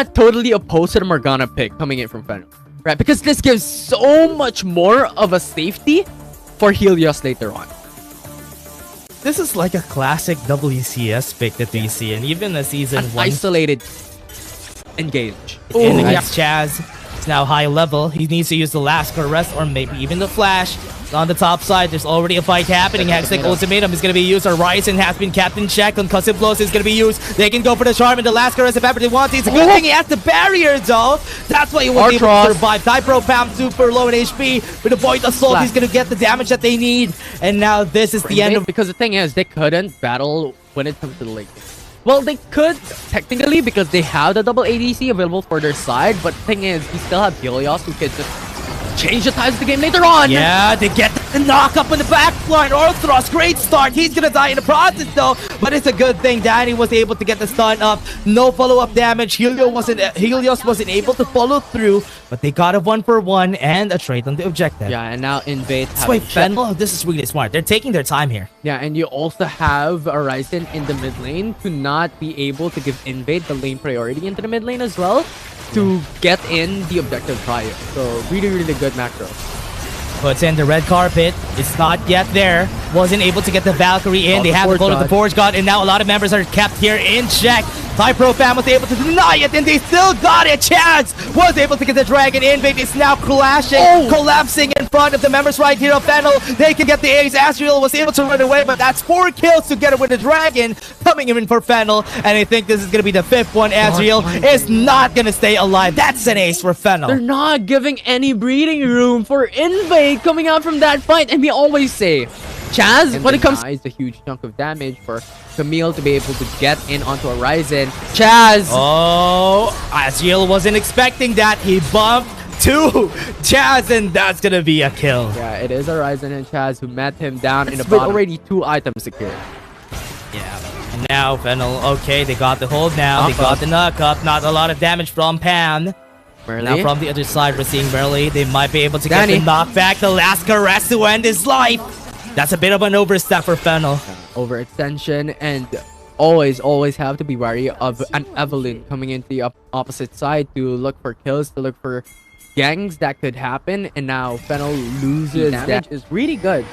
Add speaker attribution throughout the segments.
Speaker 1: totally opposed to the Morgana pick coming in from Fennel, right? Because this gives so much more of a safety for Helios later on.
Speaker 2: This is like a classic WCS pick that we see, and even a season
Speaker 1: An
Speaker 2: 1
Speaker 1: isolated engage.
Speaker 2: in against Chaz. It's now high level. He needs to use the last arrest or maybe even the flash. On the top side, there's already a fight happening. Hextech Ultimatum is going to be used. Horizon has been captain checked. Concussive Blows is going to be used. They can go for the charm and the last caress if ever they want. It's a good thing he has the barrier though. That's why he was able to survive. Typro Pam super low in HP. With the Void Assault, he's going to get the damage that they need. And now this is the end of...
Speaker 1: Because the thing is, they couldn't battle when it comes to the late game. Well, they could technically because they have the double ADC available for their side. But the thing is, we still have Helios who could just change the tides of the game later on.
Speaker 2: Yeah, they get the knock up in the back line. Orthros, great start. He's gonna die in the process though, but it's a good thing Danny was able to get the stun up. No follow-up damage. Helios wasn't able to follow through, but they got a 1-for-1 and a trade on the objective.
Speaker 1: Yeah, and now Invade.
Speaker 2: That's why Fennel, this is really smart. They're taking their time here.
Speaker 1: Yeah, and you also have Horizon in the mid lane to not be able to give Invade the lane priority into the mid lane as well, to get in the objective prior. So really, really good macro.
Speaker 2: Puts in the red carpet. It's not yet there. Wasn't able to get the Valkyrie in. They have to go to the Forge God, and now a lot of members are kept here in check. Typro Fam was able to deny it, and they still got it. Chance was able to get the Dragon Invade. It's now clashing, collapsing in front of the members right here of Fennel. They can get the ace. Asriel was able to run away, but that's 4 kills together with the Dragon coming in for Fennel. And I think this is going to be the 5th one. Asriel is not going to stay alive. That's an ace for Fennel.
Speaker 1: They're not giving any breathing room for Invade coming out from that fight. And we always say, Chaz, when it comes to a huge chunk of damage for Camille to be able to get in onto Horizon. Chaz!
Speaker 2: Oh, Asriel wasn't expecting that. He bumped to Chaz, and that's gonna be a kill.
Speaker 1: Yeah, it is Horizon and Chaz who met him down in the bottom. Already 2 items secured.
Speaker 2: Yeah. And now Fennel, okay, they got the hold now. They got the knock up. Not a lot of damage from Pan. Now from the other side, we're seeing Merly. They might be able to get the knockback. The last caress to end his life. That's a bit of an overstep for Fennel.
Speaker 1: Overextension, and always have to be wary of an Evelyn coming into the opposite side to look for kills, to look for gangs that could happen. And now Fennel loses damage. Is really good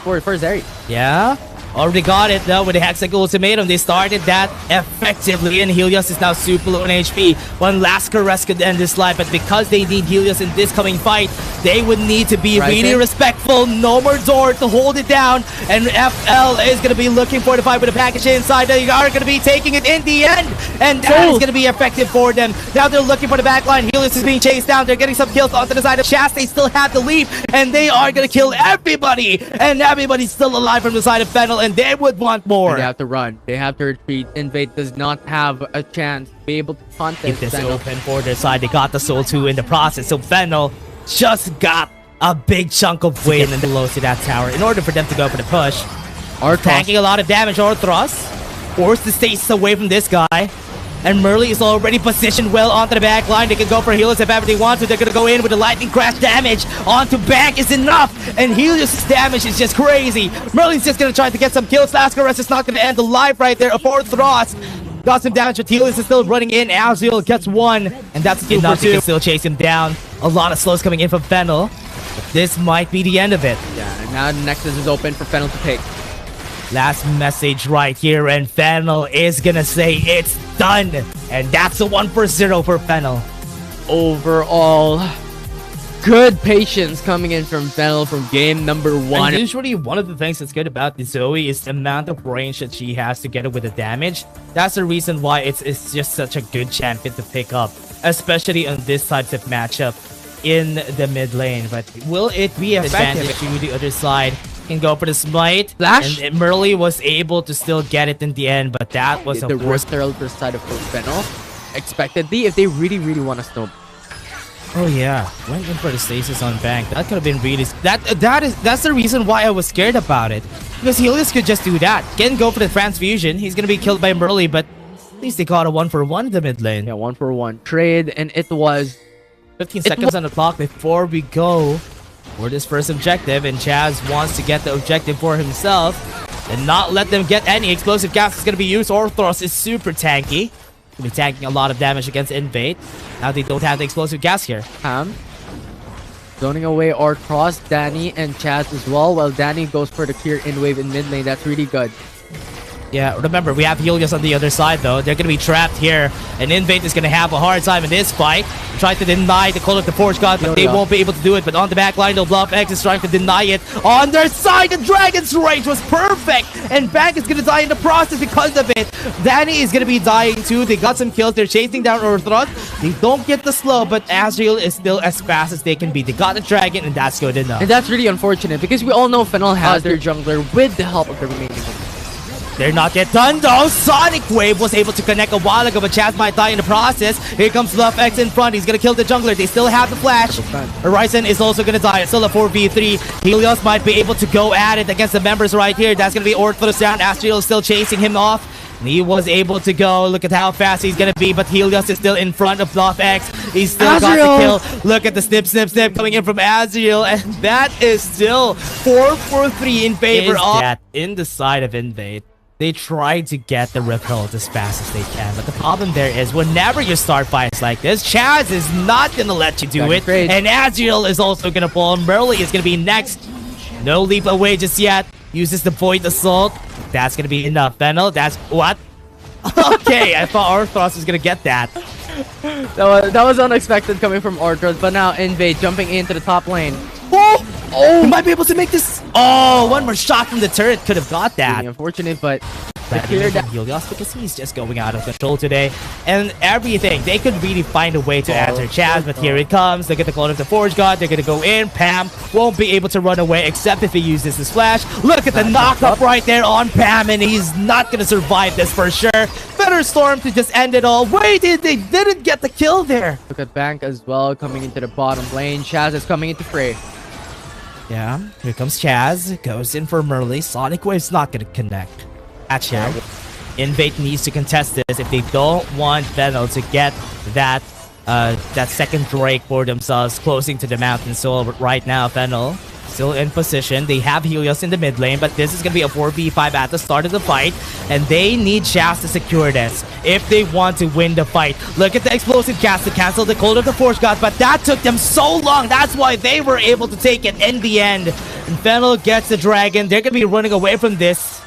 Speaker 1: for Zeri.
Speaker 2: Yeah. Already got it though with the Hextech Ultimatum. They started that effectively, and Helios is now super low in HP. One last caress could end this life, but because they need Helios in this coming fight, they would need to be really respectful. No more door to hold it down, and FL is going to be looking for the fight with the package inside. They are going to be taking it in the end, and that is going to be effective for them. Now they're looking for the backline. Helios is being chased down. They're getting some kills onto the side of Shast. They still have the lead, and they are going to kill everybody, and everybody's still alive from the side of Fennel. And they would want more.
Speaker 1: And they have to run. They have to retreat. Invade does not have a chance to be able to contest.
Speaker 2: Keep this open for their side. They got the Soul 2 in the process. So Fennel just got a big chunk of win and below to that tower in order for them to go for the push. Tanking a lot of damage. Orthros forced the stasis away from this guy. And Merly is already positioned well onto the back line. They can go for Helios if ever they want to. They're going to go in with the lightning crash damage. Onto back is enough. And Helios' damage is just crazy. Merly's just going to try to get some kills. Lascaris is not going to end alive right there. Orthros got some damage, but Helios is still running in. Asriel gets 1. And that's 2 for 2. They can still chase him down. A lot of slows coming in from Fennel. But this might be the end of it.
Speaker 1: Yeah, and now the Nexus is open for Fennel to take.
Speaker 2: Last message right here, and Fennel is gonna say it's done. And that's a 1-for-0 for Fennel.
Speaker 1: Overall, good patience coming in from Fennel from game number 1.
Speaker 2: And usually one of the things that's good about the Zoe is the amount of range that she has together with the damage. That's the reason why it's just such a good champion to pick up, especially on this types of matchup in the mid lane. But will it be effective to the other side? Can go for the smite.
Speaker 1: Flash.
Speaker 2: And Merly was able to still get it in the end, but that was
Speaker 1: the worst herald per side of Fennel. Expectedly, if they really want to snowball.
Speaker 2: Oh yeah, went in for the stasis on bank. That could have been really... That's the reason why I was scared about it. Because Helios could just do that. Can go for the transfusion. He's gonna be killed by Merly, but at least they got a 1-for-1 in the mid lane.
Speaker 1: Yeah, 1-for-1 trade, and it was
Speaker 2: 15 seconds on the clock before we go for this first objective, and Chaz wants to get the objective for himself and not let them get any explosive gas is going to be used. Orthros is super tanky. Be tanking a lot of damage against Invade. Now they don't have the explosive gas here.
Speaker 1: Zoning away or cross Danny and Chaz as well, while Danny goes for the clear in wave in mid lane. That's really good.
Speaker 2: Yeah, remember, we have Helios on the other side, though. They're going to be trapped here, and Invade is going to have a hard time in this fight. Trying to deny the Call of the Forge God, but they won't be able to do it. But on the back line, though, Bluff X is trying to deny it. On their side, the Dragon's Rage was perfect, and Bank is going to die in the process because of it. Danny is going to be dying, too. They got some kills. They're chasing down Orthros. They don't get the slow, but Azrael is still as fast as they can be. They got the Dragon, and that's good enough.
Speaker 1: And that's really unfortunate, because we all know Fennel has their jungler with the help of the remaining.
Speaker 2: They're not yet done though. Sonic Wave was able to connect a while ago, but Chaz might die in the process. Here comes Love X in front. He's gonna kill the jungler. They still have the flash. Horizon is also gonna die. It's still a 4v3. Helios might be able to go at it against the members right here. That's gonna be Orthros down. Astriel is still chasing him off. And he was able to go. Look at how fast he's gonna be, but Helios is still in front of Love X. He's still got the kill. Look at the snip coming in from Azrael, and that is still 4-4-3 in favor of that in the side of Invade. They try to get the Rift Herald as fast as they can, but the problem there is whenever you start fights like this, Chaz is not gonna let you do it, and Azrael is also gonna fall. Merly is gonna be next. No leap away just yet. Uses the Void Assault. That's gonna be enough. Fennel, that's what? Okay, I thought Orthros was gonna get that.
Speaker 1: That was unexpected coming from Orthros, but now Invade jumping into the top lane.
Speaker 2: Oh, he might be able to make this. Oh, one more shot from the turret could have got that.
Speaker 1: Really unfortunate, but
Speaker 2: Helios, because he's just going out of control today, and everything they could really find a way to answer Chaz, but here it comes. Look at the Call of the Forge God. They're gonna go in. Pam won't be able to run away except if he uses his flash. Look at the knock-up right there on Pam, and he's not gonna survive this for sure. Better Storm to just end it all. Wait, they didn't get the kill there.
Speaker 1: Look at Bank as well coming into the bottom lane. Chaz is coming into fray.
Speaker 2: Yeah, here comes Chaz. Goes in for Merly. Sonic Wave's not gonna connect. Actually, Invade needs to contest this if they don't want Fennel to get that second Drake for themselves, closing to the mountain soul. But right now, Fennel still in position. They have Helios in the mid lane, but this is gonna be a 4v5 at the start of the fight, and they need Chaz to secure this if they want to win the fight. Look at the explosive cast to cancel the Cold of the Force God, but that took them so long. That's why they were able to take it in the end. And Fennel gets the dragon. They're gonna be running away from this.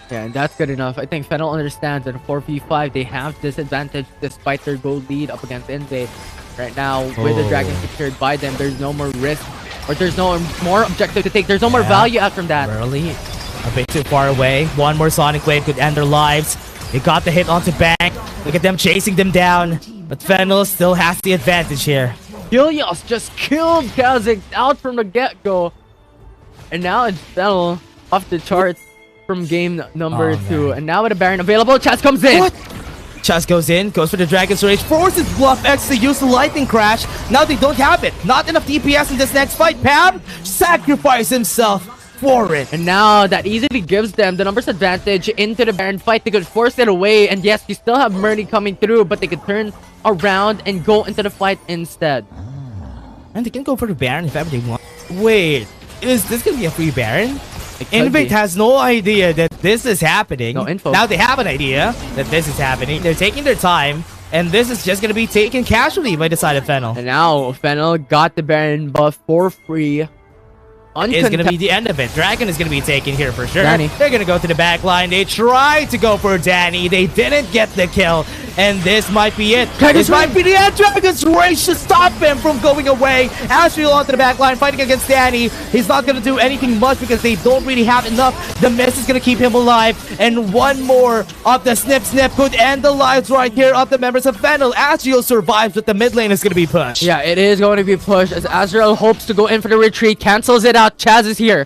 Speaker 1: Yeah, and that's good enough. I think Fennel understands that in 4v5 they have disadvantage despite their gold lead up against Invade. Right now, with the dragon secured by them, there's no more risk, or there's no more objective to take. There's no more value out from that.
Speaker 2: Early, a bit too far away. One more Sonic Wave could end their lives. They got the hit onto Bank. Look at them chasing them down. But Fennel still has the advantage here.
Speaker 1: Helios just killed Kazik out from the get-go. And now it's Fennel off the charts from game number 2. And now with a Baron available, Chaz comes in.
Speaker 2: What? Chaz goes in, goes for the Dragon's Rage, forces Bluff X to use the Lightning Crash. Now they don't have it. Not enough DPS in this next fight. Pam sacrificed himself for it.
Speaker 1: And now that easily gives them the numbers advantage into the Baron fight. They could force it away. And yes, you still have Murny coming through, but they could turn around and go into the fight instead.
Speaker 2: And they can go for the Baron if ever they want. Wait, is this going to be a free Baron? Invade has no idea that this is happening.
Speaker 1: No info.
Speaker 2: Now they have an idea that this is happening. They're taking their time, and this is just going to be taken casually by the side of Fennel.
Speaker 1: And now Fennel got the Baron buff for free.
Speaker 2: It's going to be the end of it. Dragon is going to be taken here for sure.
Speaker 1: Danny.
Speaker 2: They're going to go to the back line. They tried to go for Danny. They didn't get the kill. And this might be it. This might be the end. Dragon's Rage to stop him from going away. Azrael onto the back line fighting against Danny. He's not going to do anything much because they don't really have enough. The mist is going to keep him alive. And one more of the snip could end the lives right here of the members of Fennel. Azrael survives, but the mid lane is going to be pushed.
Speaker 1: Yeah, it is going to be pushed as Azrael hopes to go in for the retreat. Cancels it out. Chaz is here.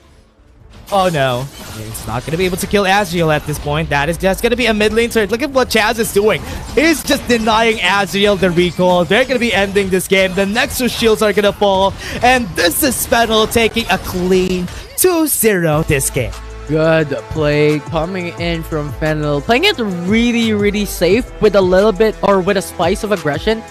Speaker 2: Oh no, it's not going to be able to kill Azrael at this point. That is just going to be a mid lane turret. Look at what Chaz is doing. He's just denying Azrael the recall. They're going to be ending this game. The Nexus shields are going to fall. And this is Fennel taking a clean 2-0 this game.
Speaker 1: Good play coming in from Fennel. Playing it really, really safe with a little bit or with a spice of aggression.